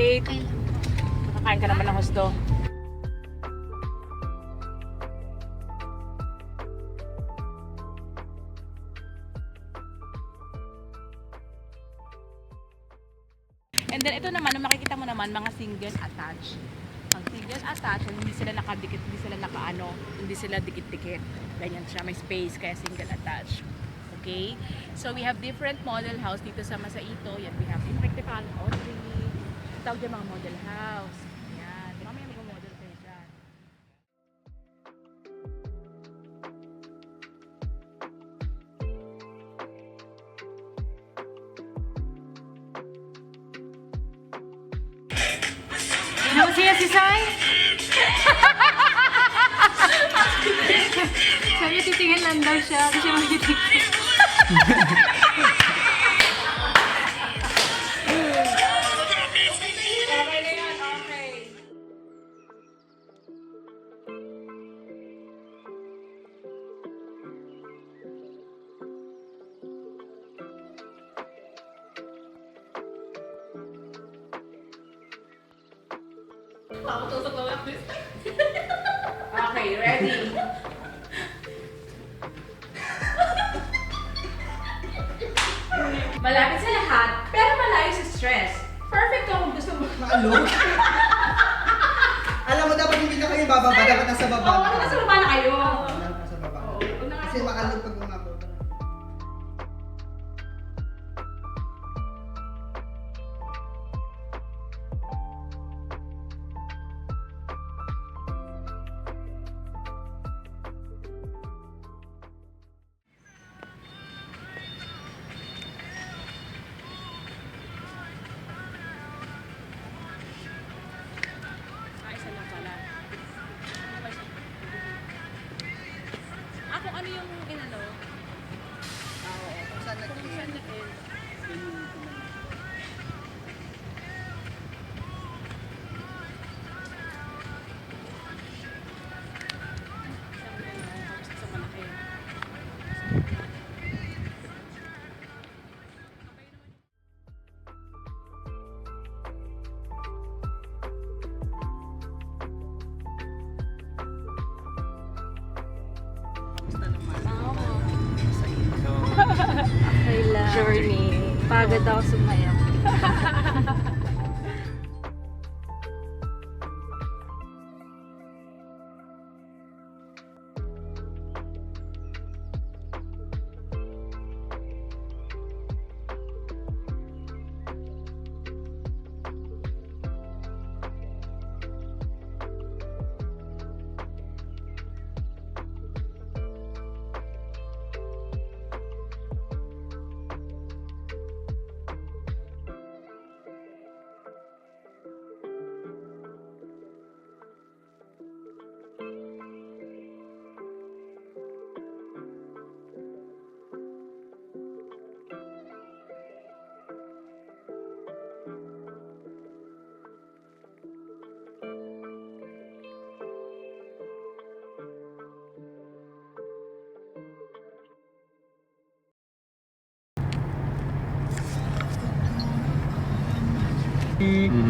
wait. Nakakain ka naman ng husto. And then ito naman, makikita mo naman mga singles attached. Ang singles attached, hindi sila nakadikit, hindi sila dikit-dikit. Ganyan siya, may space kaya single attached. Okay? So we have different model house dito sa Masaito. Yan, we have Infectical Audrey. Tawag dyan mga model house. Yan. Mamaya mag-model kayo dyan. Ano siya si Sai? Sabi titingin lang daw siya, kasi siya magtitingin. Okay na yan, okay. Okay, ready? Malapit sa lahat, pero malayo sa stress. Perfect to kung gusto mo. Maalog. Alam mo, dapat hindi na kayo bababa, dapat nasa baba. Oo, nasa baba na kayo. Dapat nasa baba. Oo, huwag na nga Kasi sa baba. maalog pag umabot. Isa lang pala. Kung ano yung inano? Oo, kung saan Kung saan nag-end. Sa malaki. Okay lang. Journey. Pagod ako sumayaw.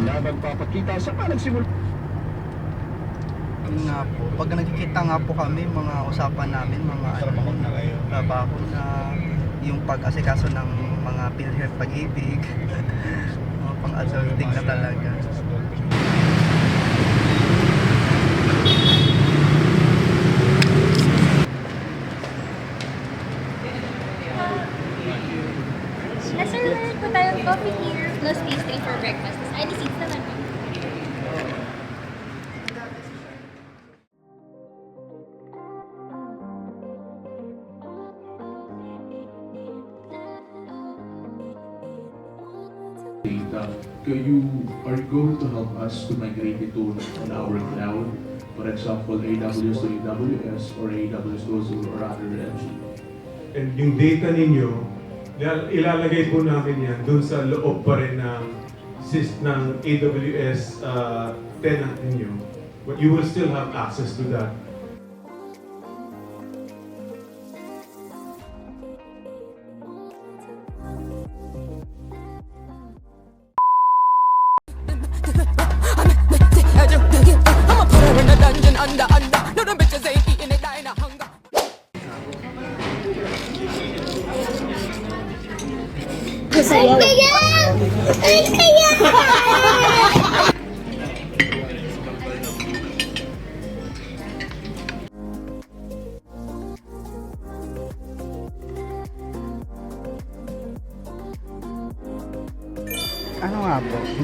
na nagpapakita sa nagsimula. Yun nga po, pag nagkikita nga po kami, mga usapan namin, mga trabaho na yung pag-asikaso ng mga PhilHealth pag-ibig, mga pang-adulting na talaga. Sir, po tayong coffee here, plus pastry for breakfast. Tapos any seats naman po. Data, you are going to help us to migrate it to on our cloud. For example, AWS to AWS or AWS to Azure or other edge. And yung data ninyo, ilalagay po namin yan dun sa loob pa rin ng AWS tenant ninyo. But you will still have access to that.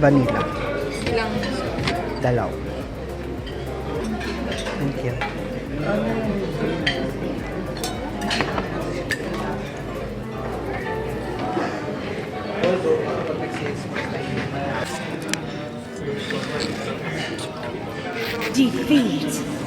vanilla. Ilang Dalaw. Thank you. defeat.